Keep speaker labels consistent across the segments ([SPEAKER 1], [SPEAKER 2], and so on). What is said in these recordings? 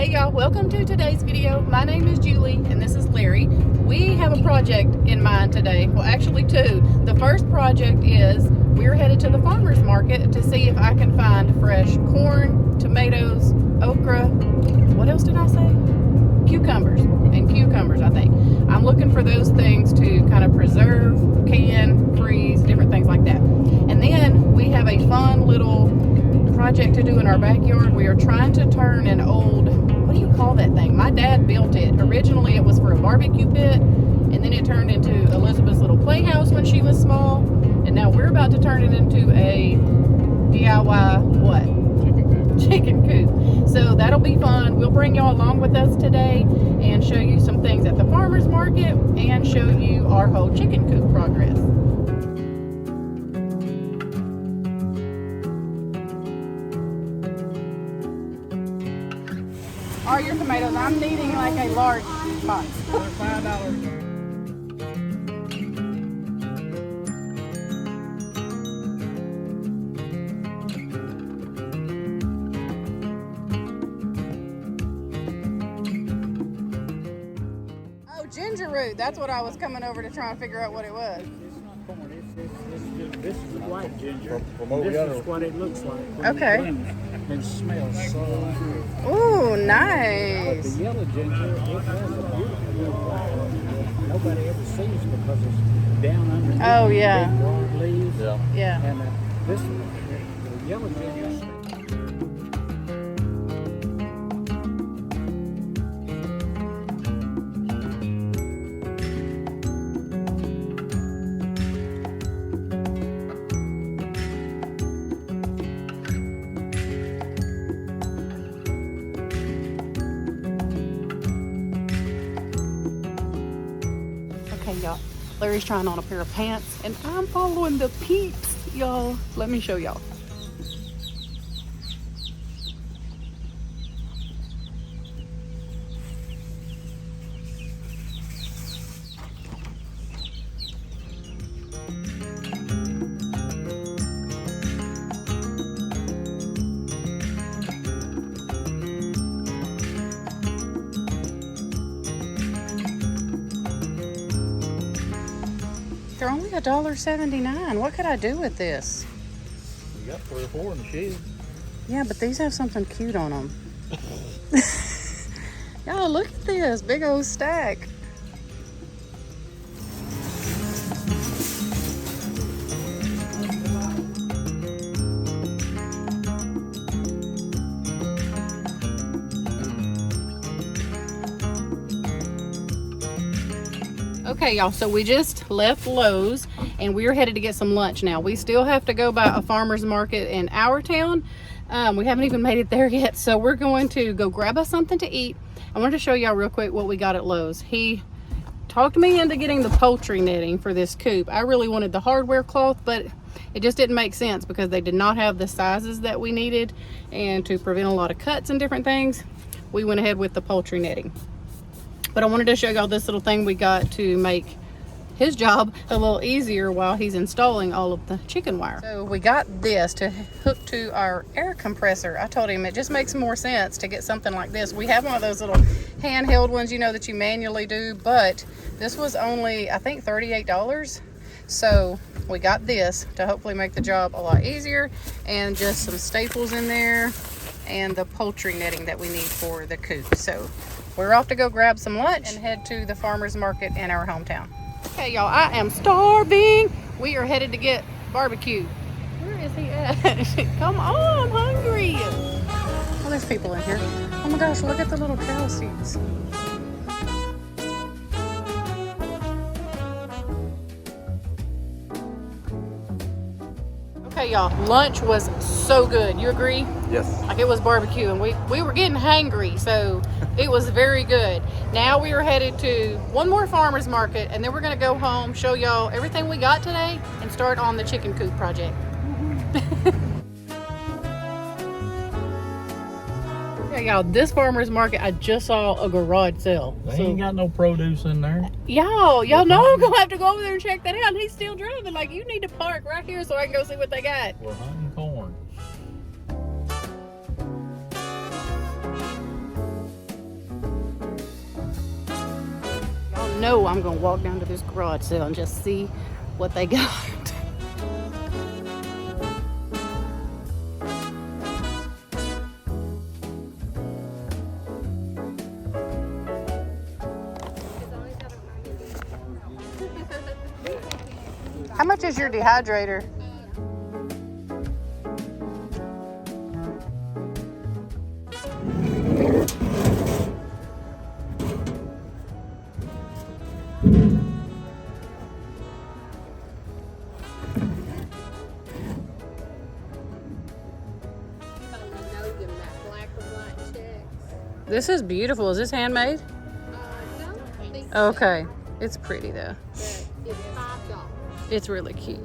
[SPEAKER 1] Hey y'all, welcome to today's video. My name is Julie and this is Larry. We have a project in mind today. Well, actually two. The first project is we're headed to the farmer's market to see if I can find fresh corn, tomatoes, okra. What else did I say? Cucumbers I think. I'm looking for those things to kind of preserve, can, freeze, different things like that. And then we have a fun little project to do in our backyard. We are trying to turn an old, what do you call that thing? My dad built it. Originally it was for a barbecue pit, and then it turned into Elizabeth's little playhouse when she was small, and now we're about to turn it into a DIY what? Chicken coop. So that'll be fun. We'll bring y'all along with us today and show you some things at the farmer's market and show you our whole chicken coop progress. Are your tomatoes? I'm needing like a large box. $5. Ginger root, that's what I was coming over to try and figure out what it was.
[SPEAKER 2] It's not corn, this is white ginger. This is what it looks like.
[SPEAKER 1] Okay.
[SPEAKER 2] And smells so good.
[SPEAKER 1] Ooh,
[SPEAKER 2] But
[SPEAKER 1] nice.
[SPEAKER 2] the yellow ginger, it has a beautiful flower. Nobody ever sees because it's down underneath.
[SPEAKER 1] Oh, yeah.
[SPEAKER 2] Big broad leaves.
[SPEAKER 1] Yeah.
[SPEAKER 2] And this one, the yellow ginger.
[SPEAKER 1] Y'all, Larry's trying on a pair of pants and I'm following the peeps, y'all. Let me show y'all. They're only $1.79. What could I do with this?
[SPEAKER 3] You got 3 or 4 in the shed.
[SPEAKER 1] Yeah, but these have something cute on them. Y'all, look at this big old stack. Okay, y'all, so we just left Lowe's and we're headed to get some lunch now. We still have to go by a farmer's market in our town. We haven't even made it there yet, so we're going to go grab us something to eat. I wanted to show y'all real quick what we got at Lowe's. He talked me into getting the poultry netting for this coop. I really wanted the hardware cloth, but it just didn't make sense because they did not have the sizes that we needed, and to prevent a lot of cuts and different things, we went ahead with the poultry netting. But I wanted to show y'all this little thing we got to make his job a little easier while he's installing all of the chicken wire. So we got this to hook to our air compressor. I told him it just makes more sense to get something like this. We have one of those little handheld ones, you know, that you manually do, but this was only, I think, $38. So we got this to hopefully make the job a lot easier, and just some staples in there and the poultry netting that we need for the coop. So we're off to go grab some lunch and head to the farmer's market in our hometown. Okay, y'all, I am starving. We are headed to get barbecue. Where is he at? Come on, I'm hungry. Oh, there's people in here. Oh my gosh, look at the little cow seats. Okay, y'all, lunch was so good. You agree?
[SPEAKER 3] Yes.
[SPEAKER 1] Like, it was barbecue and we were getting hangry, so it was very good. Now we are headed to one more farmer's market, and then we're gonna go home, show y'all everything we got today, and start on the chicken coop project. Okay, y'all, this farmer's market, I just saw a garage sale.
[SPEAKER 3] They ain't got no produce in there.
[SPEAKER 1] Y'all know I'm gonna have to go over there and check that out. And he's still driving. Like, you need to park right here so I can go see what they got.
[SPEAKER 3] We're hunting corn.
[SPEAKER 1] know I'm gonna walk down to this garage sale and just see what they got. How much is your dehydrator? This is beautiful. Is this handmade?
[SPEAKER 4] No.
[SPEAKER 1] Okay. It's pretty though.
[SPEAKER 4] It's $5.
[SPEAKER 1] It's really cute.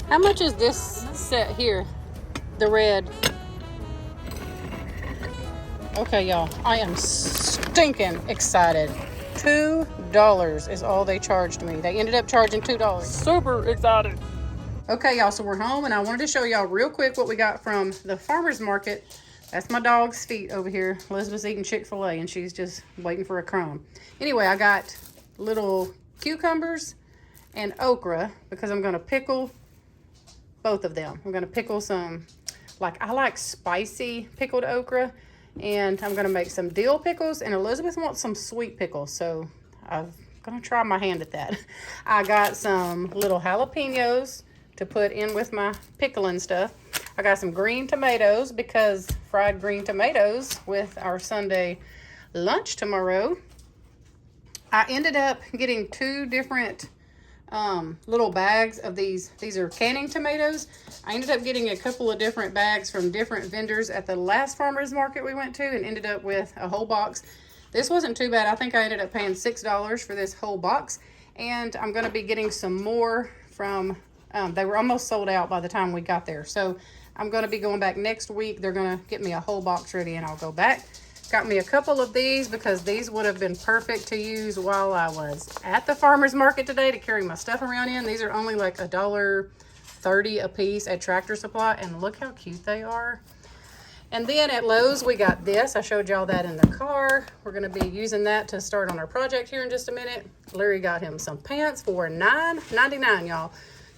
[SPEAKER 1] How much is this set here? The red. Okay, y'all. I am stinking excited. $2 is all they charged me. They ended up charging $2. Super excited. Okay, y'all, so we're home, and I wanted to show y'all real quick what we got from the farmer's market. That's my dog's feet over here. Elizabeth's eating Chick-fil-A, and she's just waiting for a crumb. Anyway, I got little cucumbers and okra because I'm going to pickle both of them. I'm going to pickle some, I like spicy pickled okra, and I'm going to make some dill pickles, and Elizabeth wants some sweet pickles, so I'm going to try my hand at that. I got some little jalapenos to put in with my pickling stuff. I got some green tomatoes because fried green tomatoes with our Sunday lunch tomorrow. I ended up getting 2 different little bags of these. These are canning tomatoes. I ended up getting a couple of different bags from different vendors at the last farmer's market we went to and ended up with a whole box. This wasn't too bad. I think I ended up paying $6 for this whole box. And I'm going to be getting some more from, they were almost sold out by the time we got there. So I'm going to be going back next week. They're going to get me a whole box ready and I'll go back. Got me a couple of these because these would have been perfect to use while I was at the farmer's market today to carry my stuff around in. These are only like $1.30 a piece at Tractor Supply, and look how cute they are. And then at Lowe's we got this. I showed y'all that in the car. We're going to be using that to start on our project here in just a minute. Larry got him some pants for $9.99, y'all.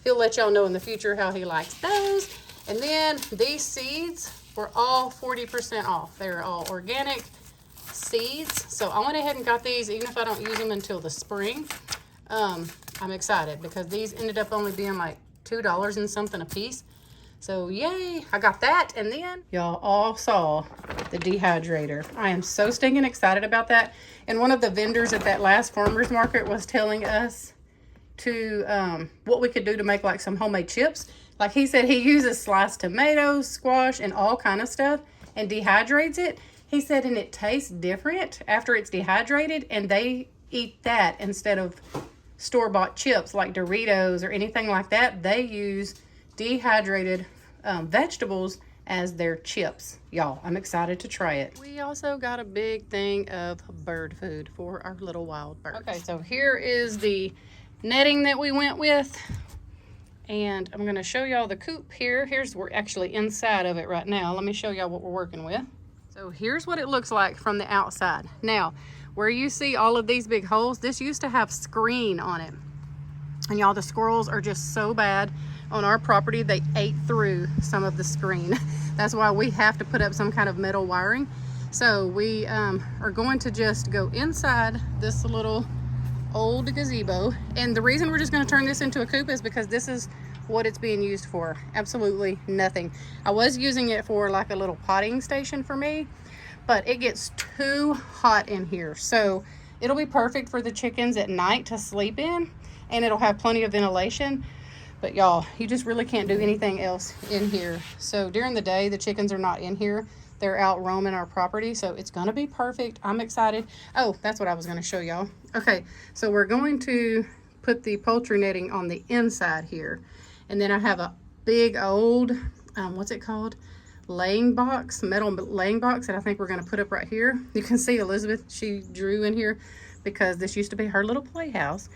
[SPEAKER 1] He'll let y'all know in the future how he likes those. And then these seeds were all 40% off. They're all organic seeds. So I went ahead and got these even if I don't use them until the spring. I'm excited because these ended up only being like $2 and something a piece. So yay, I got that. And then y'all all saw the dehydrator. I am so stinking excited about that. And one of the vendors at that last farmer's market was telling us to what we could do to make like some homemade chips. Like he said, he uses sliced tomatoes, squash, and all kind of stuff and dehydrates it. He said, and it tastes different after it's dehydrated, and they eat that instead of store-bought chips like Doritos or anything like that. They use dehydrated vegetables as their chips. Y'all, I'm excited to try it. We also got a big thing of bird food for our little wild birds. Okay, so here is the netting that we went with. And I'm going to show y'all the coop here. We're actually inside of it right now. Let me show y'all what we're working with. So here's what it looks like from the outside. Now, where you see all of these big holes, this used to have screen on it. And y'all, the squirrels are just so bad on our property. They ate through some of the screen. That's why we have to put up some kind of metal wiring. So we are going to just go inside this little old gazebo, and the reason we're just going to turn this into a coop is because this is what it's being used for. Absolutely nothing. I was using it for like a little potting station for me, but it gets too hot in here, so it'll be perfect for the chickens at night to sleep in, and it'll have plenty of ventilation. But y'all, you just really can't do anything else in here. So during the day, the chickens are not in here. They're out roaming our property, so it's going to be perfect. I'm excited. Oh, that's what I was going to show y'all. Okay, so we're going to put the poultry netting on the inside here. And then I have a big old, what's it called? Laying box, metal laying box that I think we're going to put up right here. You can see Elizabeth, she drew in here because this used to be her little playhouse.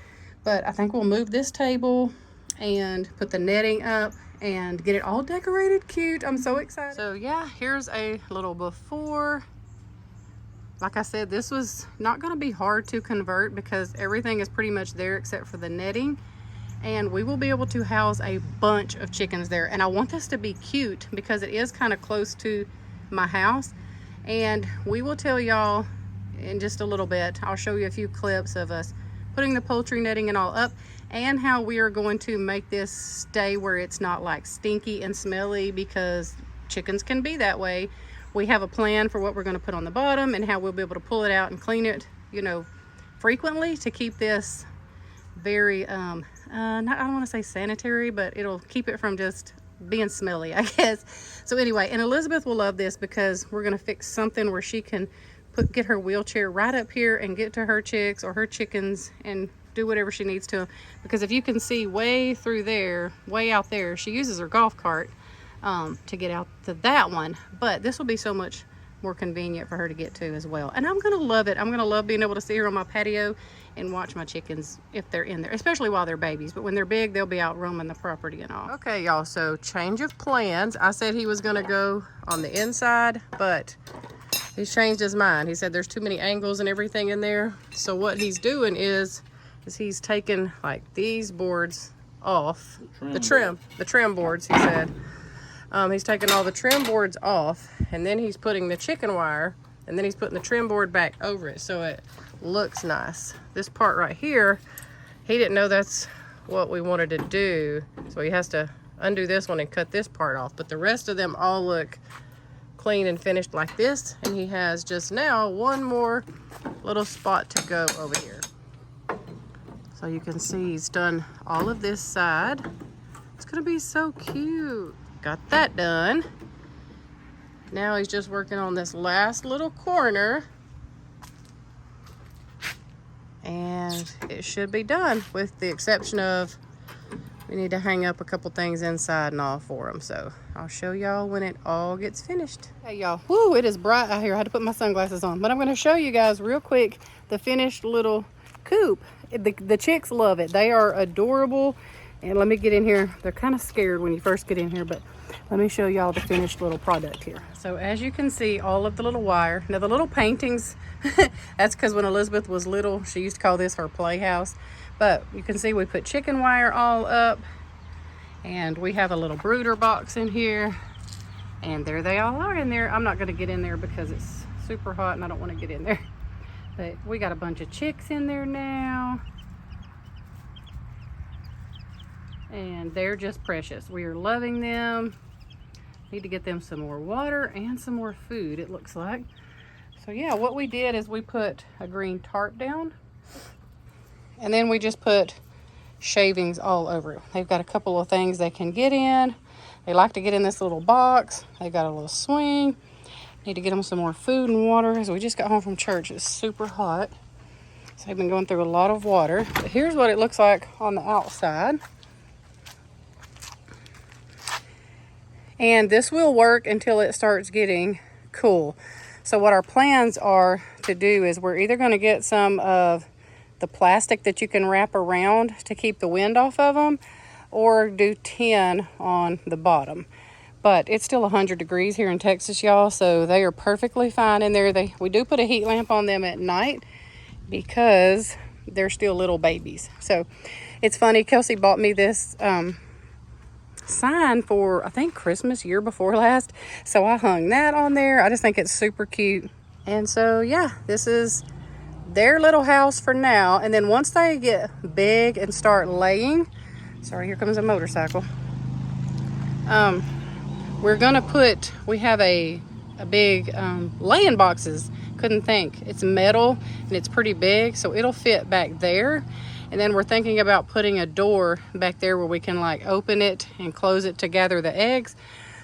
[SPEAKER 1] But I think we'll move this table and put the netting up and get it all decorated cute. I'm so excited. So yeah, here's a little before. Like I said, this was not going to be hard to convert because everything is pretty much there except for the netting. And we will be able to house a bunch of chickens there. And I want this to be cute because it is kind of close to my house. And we will tell y'all in just a little bit. I'll show you a few clips of us putting the poultry netting and all up, and how we are going to make this stay where it's not like stinky and smelly, because chickens can be that way. We have a plan for what we're going to put on the bottom and how we'll be able to pull it out and clean it, you know, frequently to keep this very I don't want to say sanitary, but it'll keep it from just being smelly, I guess. So anyway, and Elizabeth will love this because we're going to fix something where she can get her wheelchair right up here and get to her chicks or her chickens and do whatever she needs to. Because if you can see way through there, way out there, she uses her golf cart to get out to that one. But this will be so much more convenient for her to get to as well. And I'm gonna love it. I'm gonna love being able to see her on my patio and watch my chickens if they're in there, especially while they're babies. But when they're big, they'll be out roaming the property and all. Okay, y'all, so change of plans. I said he was gonna go on the inside, but he's changed his mind. He said there's too many angles and everything in there. So what he's doing is he's taking like these boards off, the trim boards, he said. He's taking all the trim boards off, and then he's putting the chicken wire, and then he's putting the trim board back over it so it looks nice. This part right here, he didn't know that's what we wanted to do, so he has to undo this one and cut this part off. But the rest of them all look clean and finished like this, and he has just now one more little spot to go over here. So you can see he's done all of this side. It's gonna be so cute. Got that done. Now he's just working on this last little corner, and it should be done, with the exception of we need to hang up a couple things inside and all for him. So I'll show y'all when it all gets finished. Hey y'all, whoo, it is bright out here. I had to put my sunglasses on, but I'm going to show you guys real quick the finished little coop. The chicks love it. They are adorable. And let me get in here. They're kind of scared when you first get in here, but let me show y'all the finished little product here. So as you can see, all of the little wire. Now the little paintings, that's because when Elizabeth was little, she used to call this her playhouse. But you can see we put chicken wire all up, and we have a little brooder box in here, and there they all are in there. I'm not going to get in there because it's super hot and I don't want to get in there. But we got a bunch of chicks in there now. And they're just precious. We are loving them. Need to get them some more water and some more food, it looks like. So yeah, what we did is we put a green tarp down, and then we just put shavings all over it. They've got a couple of things they can get in. They like to get in this little box. They got a little swing. Need to get them some more food and water, because we just got home from church. It's super hot, so they've been going through a lot of water. But here's what it looks like on the outside. And this will work until it starts getting cool. So what our plans are to do is we're either going to get some of the plastic that you can wrap around to keep the wind off of them, or do tin on the bottom. But it's still 100 degrees here in Texas, y'all, so they are perfectly fine in there. We do put a heat lamp on them at night because they're still little babies. So it's funny, Kelsey bought me this sign for, I think, Christmas year before last, so I hung that on there. I just think it's super cute. And so yeah, this is their little house for now, and then once they get big and start laying, sorry, here comes a motorcycle, we're gonna put, we have a big laying boxes. Couldn't think, it's metal and it's pretty big, so it'll fit back there. And then we're thinking about putting a door back there where we can like open it and close it to gather the eggs.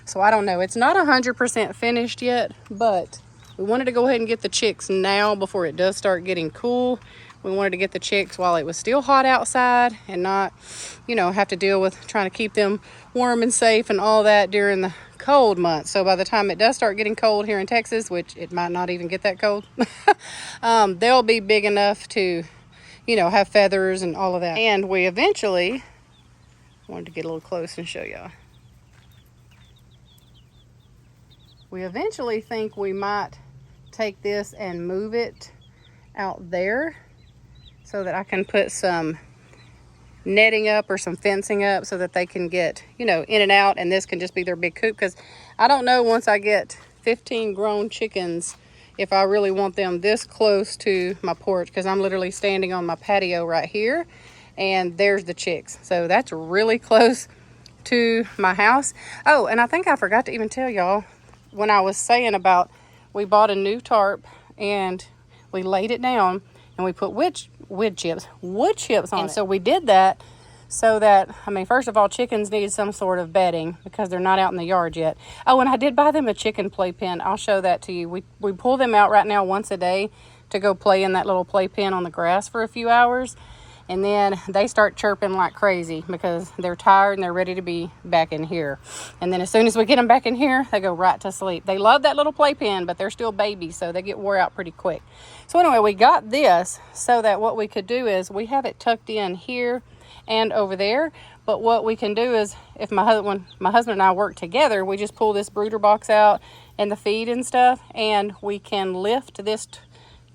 [SPEAKER 1] So I don't know, it's not 100% finished yet, but we wanted to go ahead and get the chicks now before it does start getting cool. We wanted to get the chicks while it was still hot outside and not, you know, have to deal with trying to keep them warm and safe and all that during the cold months. So by the time it does start getting cold here in Texas, which it might not even get that cold, they'll be big enough to, you know, have feathers and all of that. And we eventually, wanted to get a little close and show y'all. We eventually think we might take this and move it out there so that I can put some netting up or some fencing up so that they can get, you know, in and out, and this can just be their big coop, because I don't know, once I get 15 grown chickens, if I really want them this close to my porch, because I'm literally standing on my patio right here and there's the chicks. So that's really close to my house. Oh, and I think I forgot to even tell y'all when I was saying about, we bought a new tarp and we laid it down and we put wood chips on it. And so we did that so that, I mean, first of all, chickens need some sort of bedding because they're not out in the yard yet. Oh, and I did buy them a chicken playpen. I'll show that to you. We pull them out right now once a day to go play in that little playpen on the grass for a few hours. And then they start chirping like crazy because they're tired and they're ready to be back in here. And then as soon as we get them back in here, they go right to sleep. They love that little playpen, but they're still babies, so they get wore out pretty quick. So anyway, we got this so that what we could do is we have it tucked in here and over there. But what we can do is, if my husband and I work together, we just pull this brooder box out and the feed and stuff, and we can lift this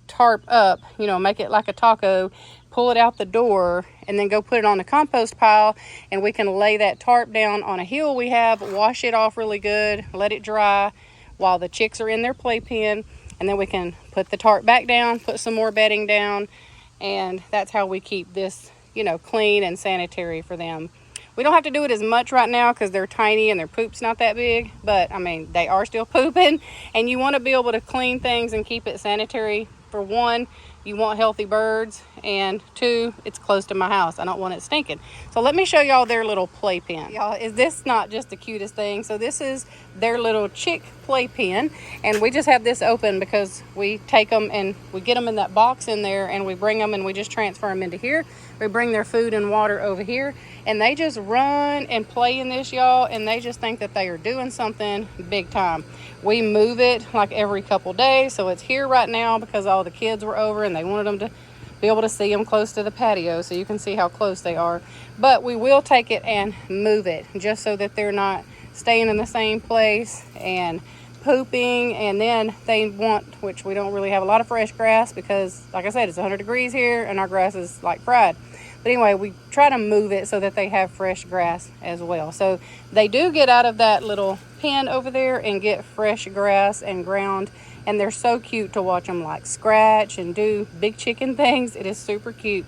[SPEAKER 1] tarp up, you know, make it like a taco, pull it out the door, and then go put it on the compost pile, and we can lay that tarp down on a hill we have, wash it off really good, let it dry while the chicks are in their playpen, and then we can put the tarp back down, put some more bedding down, and that's how we keep this, you know, clean and sanitary for them. We don't have to do it as much right now because they're tiny and their poop's not that big, but I mean, they are still pooping, and you want to be able to clean things and keep it sanitary. For one, you want healthy birds, and two, it's close to my house. I don't want it stinking. So let me show y'all their little playpen. Y'all, is this not just the cutest thing? So this is their little chick playpen, and we just have this open because we take them and we get them in that box in there, and we bring them and we just transfer them into here. We bring their food and water over here, and they just run and play in this, y'all, and they just think that they are doing something big time. We move it like every couple days, so it's here right now because all the kids were over and they wanted them to be able to see them close to the patio, so you can see how close they are. But we will take it and move it just so that they're not staying in the same place and pooping. And then they want, which we don't really have a lot of fresh grass because, like I said, it's 100 degrees here and our grass is like fried. But anyway, we try to move it so that they have fresh grass as well. So they do get out of that little pen over there and get fresh grass and ground. And they're so cute to watch them like scratch and do big chicken things. It is super cute.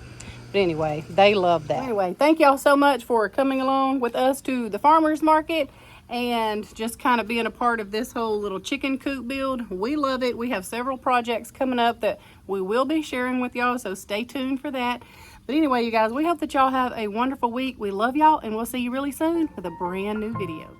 [SPEAKER 1] But anyway, they love that. Anyway, thank y'all so much for coming along with us to the farmer's market and just kind of being a part of this whole little chicken coop build. We love it. We have several projects coming up that we will be sharing with y'all, so stay tuned for that. But anyway, you guys, we hope that y'all have a wonderful week. We love y'all, and we'll see you really soon with a brand new video.